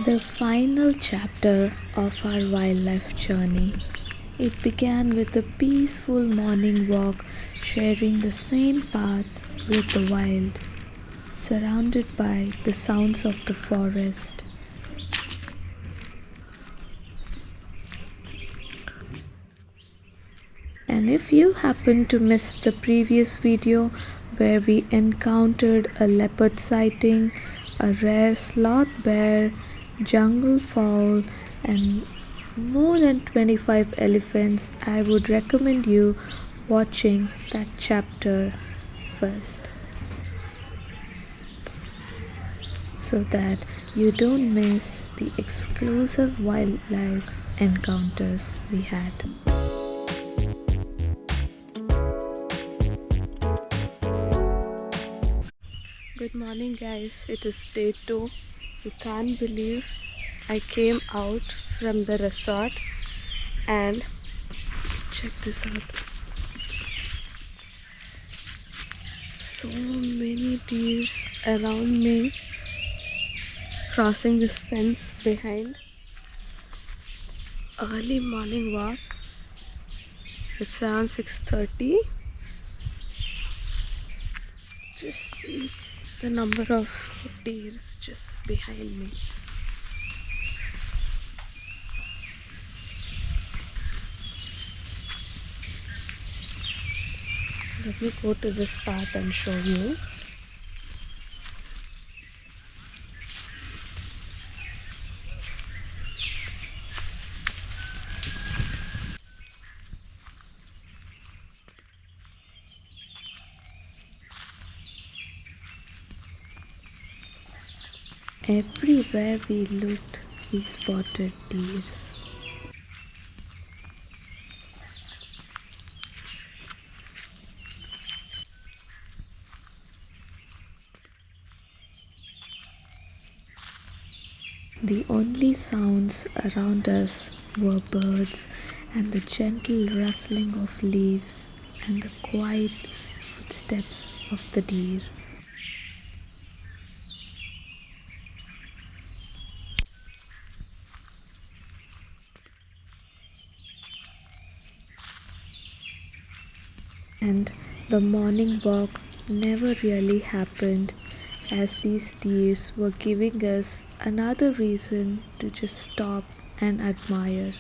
The final chapter of our wildlife journey. It began with a peaceful morning walk, sharing the same path with the wild, surrounded by the sounds of the forest. And if you happen to miss the previous video where we encountered a leopard sighting, a rare sloth bear, jungle fowl, and more than 25 elephants, I would recommend you watching that chapter first so that you don't miss the exclusive wildlife encounters we had. Good morning, guys. It is day 2. You can't believe I came out from the resort and check this out. So many deers around me crossing this fence behind. Early morning walk. It's around 6:30. Just see the number of deers just behind me. Let me go to this path and show you. Everywhere we looked, we spotted deers. The only sounds around us were birds and the gentle rustling of leaves and the quiet footsteps of the deer. And the morning walk never really happened, as these deers were giving us another reason to just stop and admire.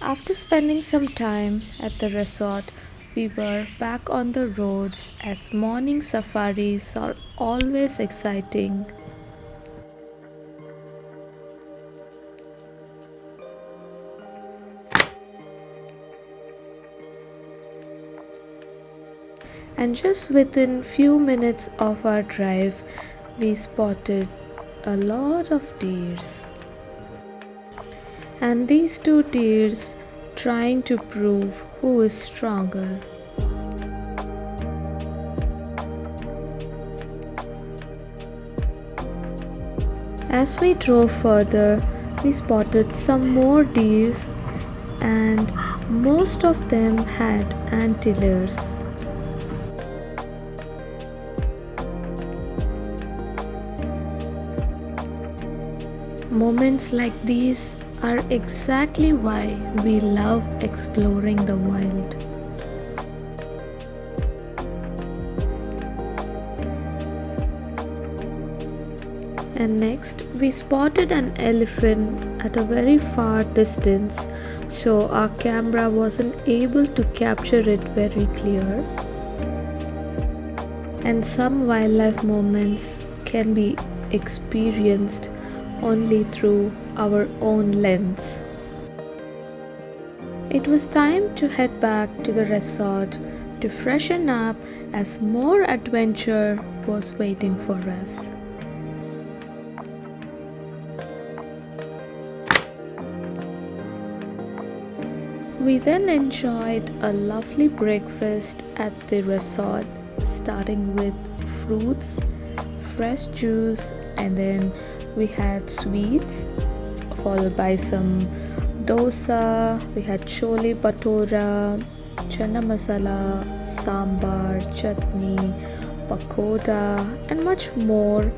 After spending some time at the resort, we were back on the roads, as morning safaris are always exciting. And just within few minutes of our drive, we spotted a lot of deers. And these two deers trying to prove who is stronger. As we drove further, we spotted some more deers, and most of them had antlers. Moments like these are exactly why we love exploring the wild. And next, we spotted an elephant at a very far distance, so our camera wasn't able to capture it very clear. And some wildlife moments can be experienced only through our own lens. It was time to head back to the resort to freshen up, as more adventure was waiting for us. We then enjoyed a lovely breakfast at the resort, starting with fruits, fresh juice, and then we had sweets, followed by some dosa. We had chole bhatura, chana masala, sambar, chutney, pakoda, and much more.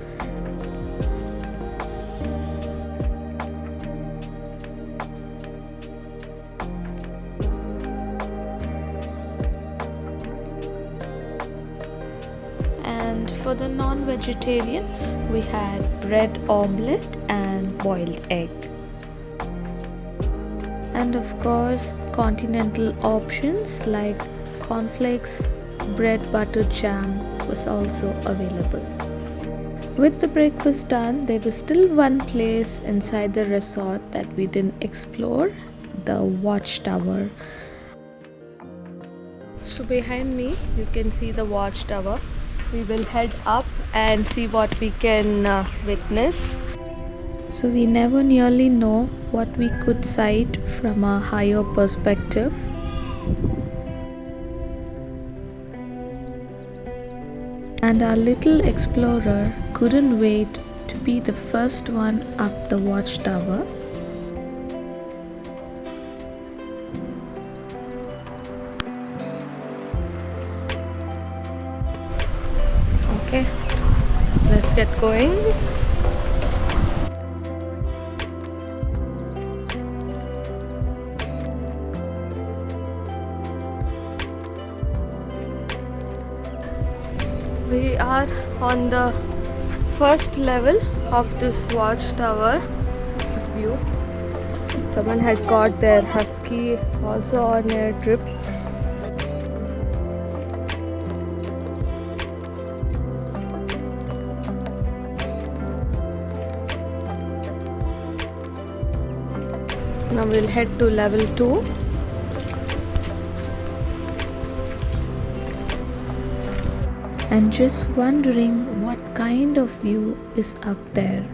And for the non-vegetarian, we had bread omelette and boiled egg. And of course, continental options like cornflakes, bread butter jam was also available. With the breakfast done, there was still one place inside the resort that we didn't explore, the Watchtower. So behind me, you can see the Watchtower. We will head up and see what we can witness. So we never nearly know what we could sight from a higher perspective. And our little explorer couldn't wait to be the first one up the Watchtower. Okay, let's get going. We are on the first level of this Watchtower view. Someone had caught their husky also on a trip. Now we'll head to level 2. And just wondering what kind of view is up there.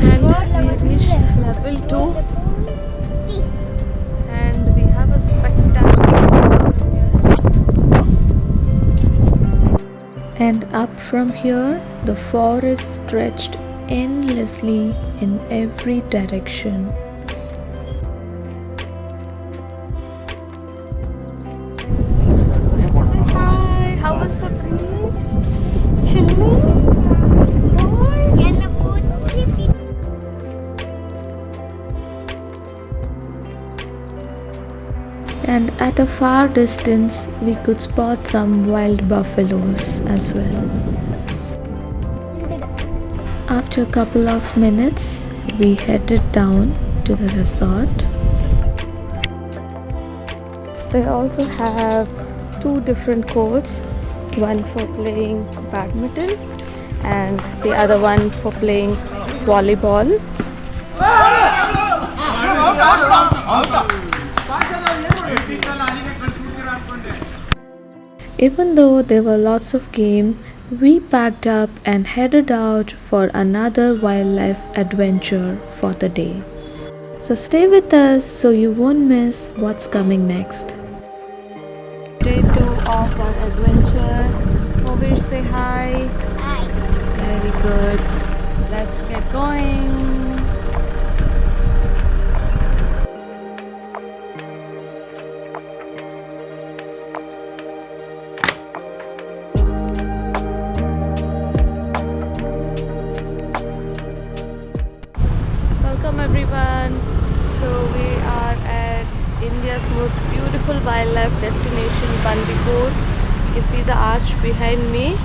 And we reached level 2 and we have a spectacular view here. And up from here, the forest stretched endlessly in every direction. And at a far distance, we could spot some wild buffaloes as well. After a couple of minutes, we headed down to the resort. They also have 2 different courts, one for playing badminton and the other one for playing volleyball. Even though there were lots of game, we packed up and headed out for another wildlife adventure for the day. So stay with us so you won't miss what's coming next. Day 2 of our adventure. Movish, say hi. Hi. Very good. Let's get going. Welcome everyone. So we are at India's most beautiful wildlife destination, Bandipur. You can see the arch behind me.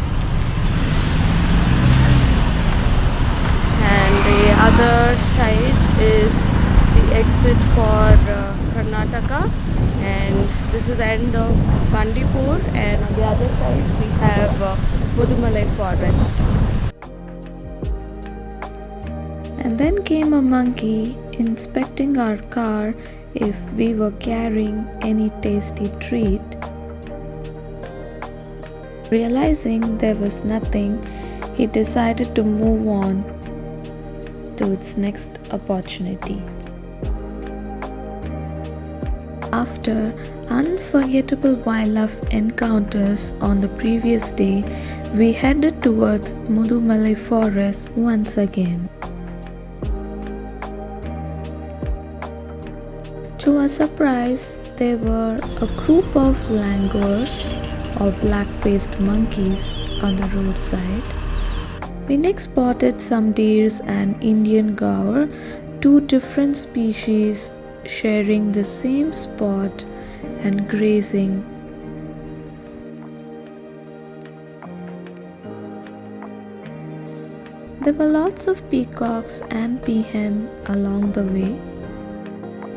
And the other side is the exit for Karnataka. And this is the end of Bandipur. And on the other side we have Mudumalai forest. And then came a monkey inspecting our car if we were carrying any tasty treat. Realizing there was nothing, he decided to move on to its next opportunity. After unforgettable wildlife encounters on the previous day, we headed towards Mudumalai forest once again. To our surprise, there were a group of langurs or black-faced monkeys on the roadside. We next spotted some deers and Indian gaur, two different species sharing the same spot and grazing. There were lots of peacocks and peahen along the way.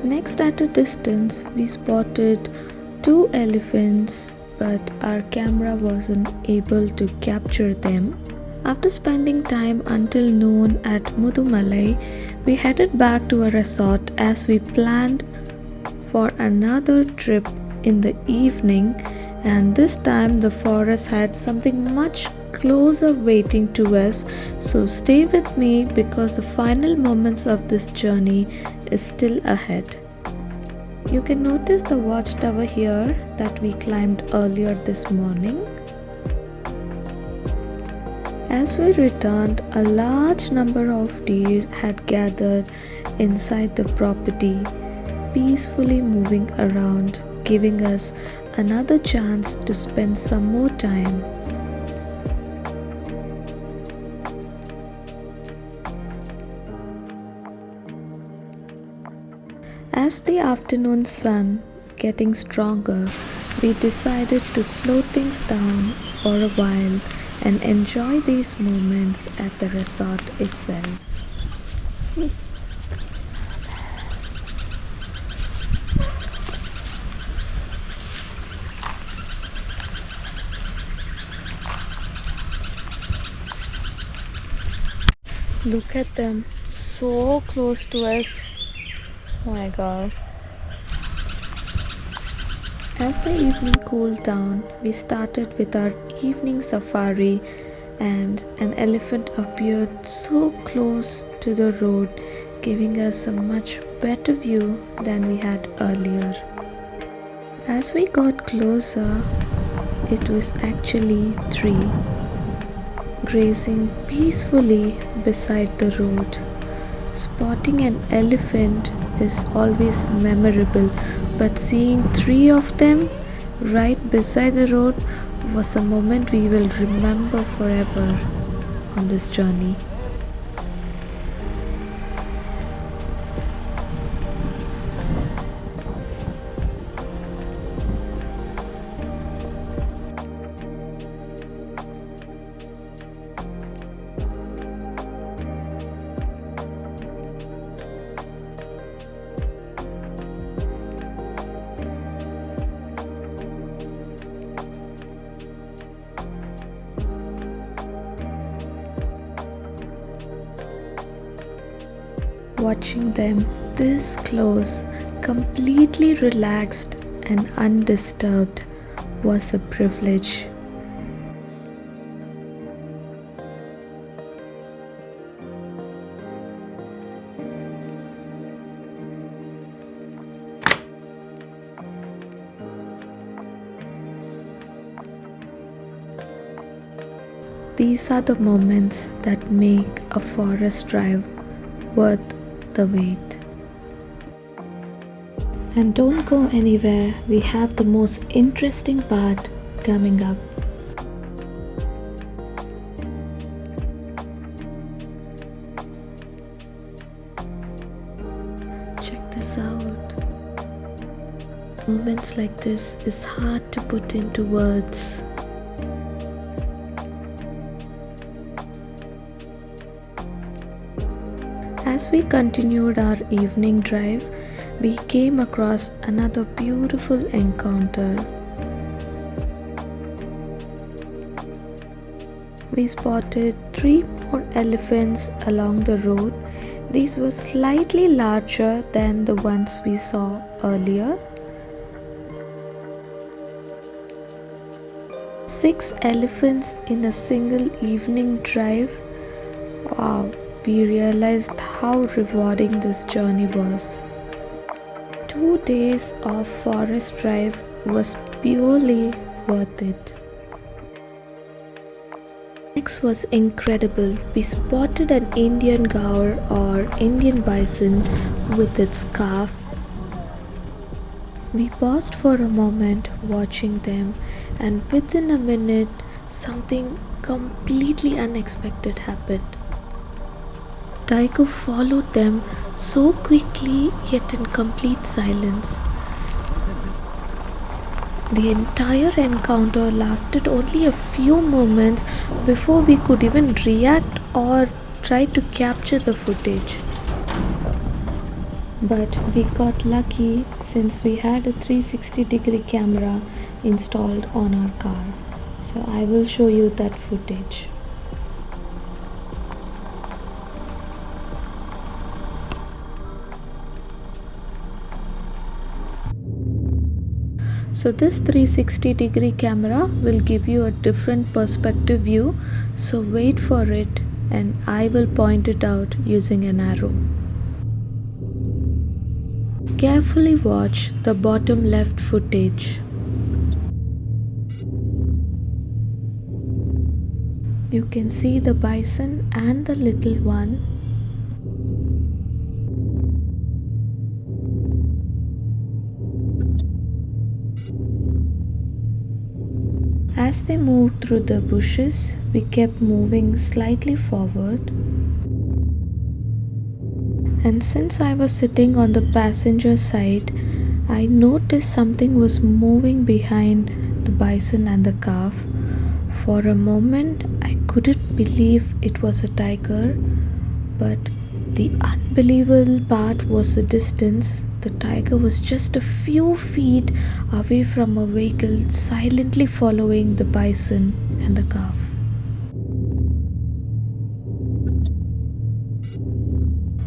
Next, at a distance, we spotted two elephants, but our camera wasn't able to capture them. After spending time until noon at Mudumalai, we headed back to our resort as we planned for another trip in the evening, and this time the forest had something much closer waiting to us. So stay with me because the final moments of this journey is still ahead. You can notice the watchtower here that we climbed earlier this morning. As we returned, a large number of deer had gathered inside the property, peacefully moving around, giving us another chance to spend some more time. As the afternoon sun getting stronger, we decided to slow things down for a while and enjoy these moments at the resort itself. Look at them, so close to us. Oh my god. As the evening cooled down, we started with our evening safari, and an elephant appeared so close to the road, giving us a much better view than we had earlier. As we got closer, it was actually three, grazing peacefully beside the road. Spotting an elephant is always memorable, but seeing three of them right beside the road was a moment we will remember forever on this journey. Watching them this close, completely relaxed and undisturbed, was a privilege. These are the moments that make a forest drive worth the wait. And don't go anywhere, we have the most interesting part coming up. Check this out. Moments like this is hard to put into words. As we continued our evening drive, we came across another beautiful encounter. We spotted three more elephants along the road. These were slightly larger than the ones we saw earlier. 6 elephants in a single evening drive. Wow, we realized how rewarding this journey was. To 2 days of forest drive was purely worth it. Next was incredible. We spotted an Indian gaur or Indian bison with its calf. We paused for a moment watching them, and within a minute, something completely unexpected happened. Tiger followed them so quickly yet in complete silence. The entire encounter lasted only a few moments before we could even react or try to capture the footage. But we got lucky since we had a 360-degree camera installed on our car. So I will show you that footage. So this 360-degree camera will give you a different perspective view. So wait for it and I will point it out using an arrow. Carefully watch the bottom left footage. You can see the bison and the little one. As they moved through the bushes, we kept moving slightly forward. And since I was sitting on the passenger side, I noticed something was moving behind the bison and the calf. For a moment, I couldn't believe it was a tiger, but the unbelievable part was the distance. The tiger was just a few feet away from a vehicle, silently following the bison and the calf.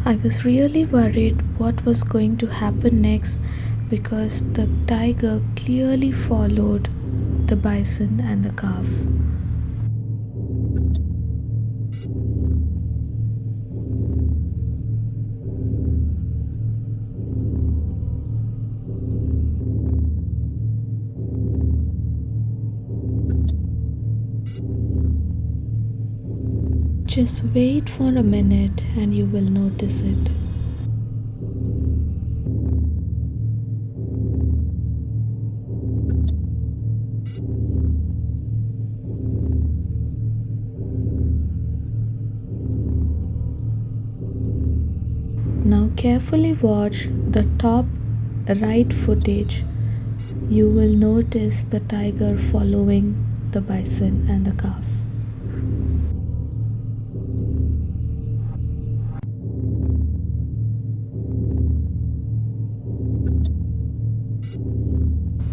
I was really worried what was going to happen next because the tiger clearly followed the bison and the calf. Just wait for a minute and you will notice it. Now carefully watch the top right footage. You will notice the tiger following the bison and the calf.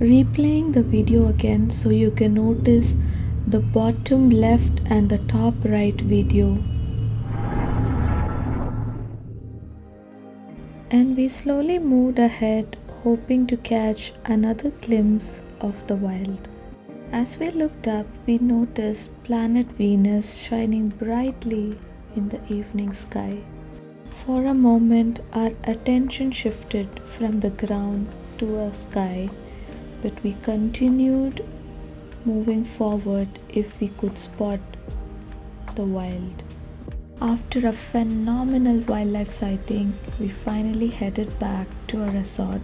Replaying the video again so you can notice the bottom left and the top right video. And we slowly moved ahead, hoping to catch another glimpse of the wild. As we looked up, we noticed planet Venus shining brightly in the evening sky. For a moment, our attention shifted from the ground to a sky, but we continued moving forward if we could spot the wild. After a phenomenal wildlife sighting, we finally headed back to our resort.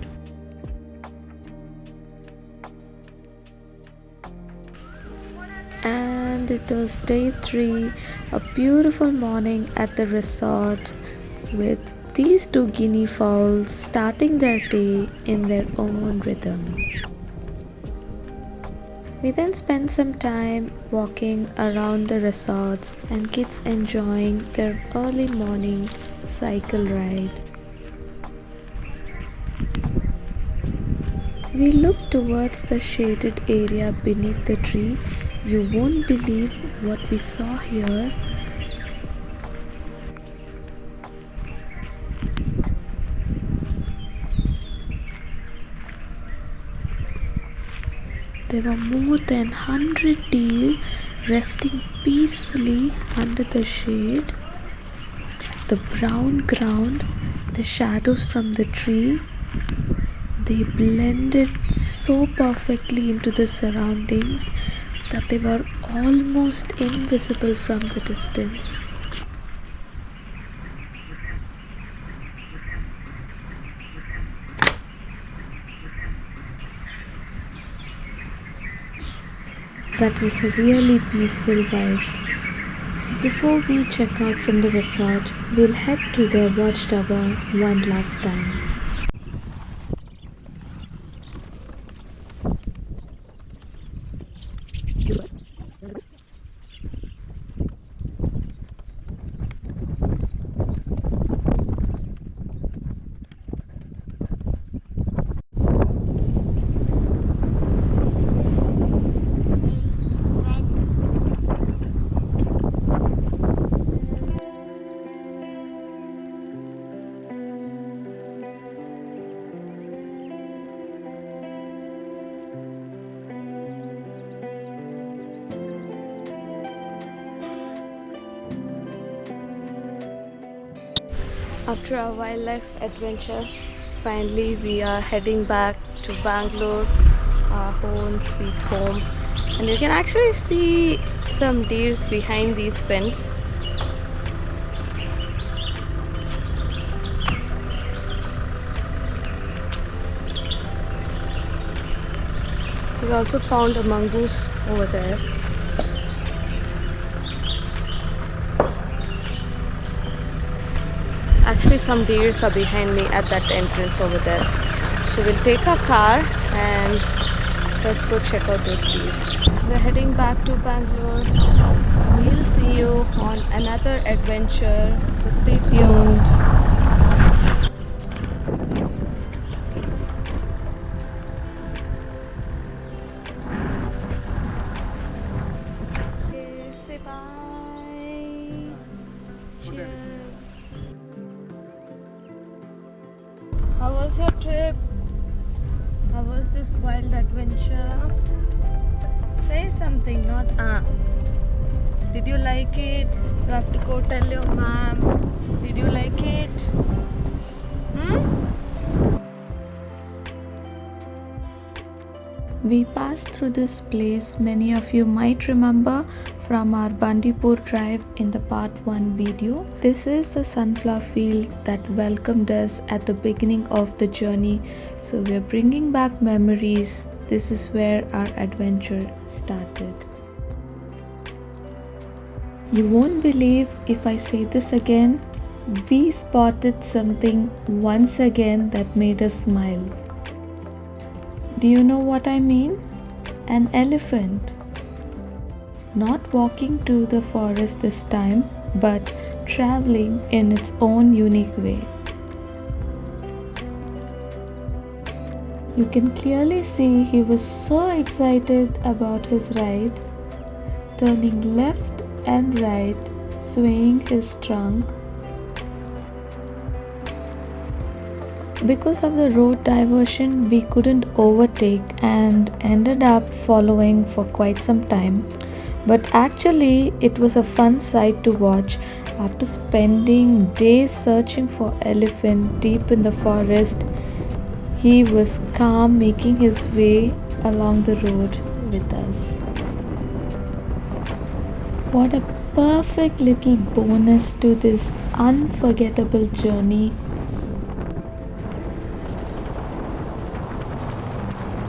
And it was day 3, a beautiful morning at the resort with these 2 guinea fowls starting their day in their own rhythm. We then spent some time walking around the resorts and kids enjoying their early morning cycle ride. We looked towards the shaded area beneath the tree. You won't believe what we saw here. There were more than 100 deer resting peacefully under the shade. The brown ground, the shadows from the tree, They blended so perfectly into the surroundings that they were almost invisible from the distance. That was a really peaceful vibe. So before we check out from the resort, we'll head to the Watchtower one last time. After a wildlife adventure, finally we are heading back to Bangalore, our own sweet home. And you can actually see some deers behind these fence. We also found a mongoose over there. Actually, some deers are behind me at that entrance over there. So we'll take our car and let's go check out those deers. We're heading back to Bangalore. We'll see you on another adventure. So stay tuned. Okay, say bye. Cheers. How was your trip? How was this wild adventure? Say something, not ah. Did you like it? You have to go tell your mom. Did you like it? We passed through this place, many of you might remember from our Bandipur drive in the part 1 video. This is the sunflower field that welcomed us at the beginning of the journey. So we're bringing back memories. This is where our adventure started. You won't believe if I say this again. We spotted something once again that made us smile. Do you know what I mean? An elephant. Not walking through the forest this time, but traveling in its own unique way. You can clearly see he was so excited about his ride, turning left and right, swaying his trunk. Because of the road diversion, we couldn't overtake and ended up following for quite some time. But actually, it was a fun sight to watch. After spending days searching for elephant deep in the forest, he was calm, making his way along the road with us. What a perfect little bonus to this unforgettable journey.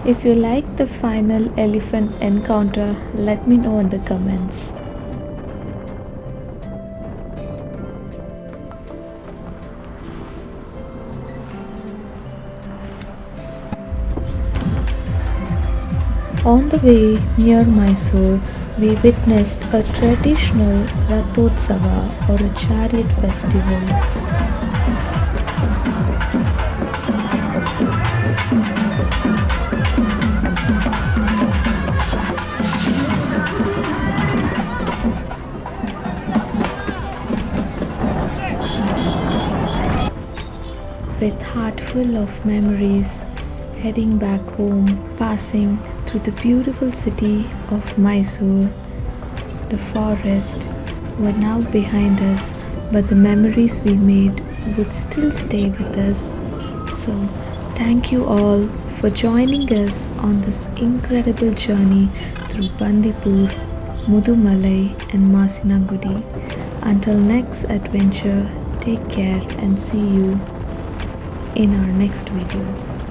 If you liked the final elephant encounter, let me know in the comments. On the way near Mysore, we witnessed a traditional Rathotsava or a chariot festival. With heart full of memories, heading back home, passing through the beautiful city of Mysore. The forest were now behind us, but the memories we made would still stay with us. So Thank you all for joining us on this incredible journey through Bandipur, Mudumalai, and Masinagudi. Until next adventure, take care and see you in our next video.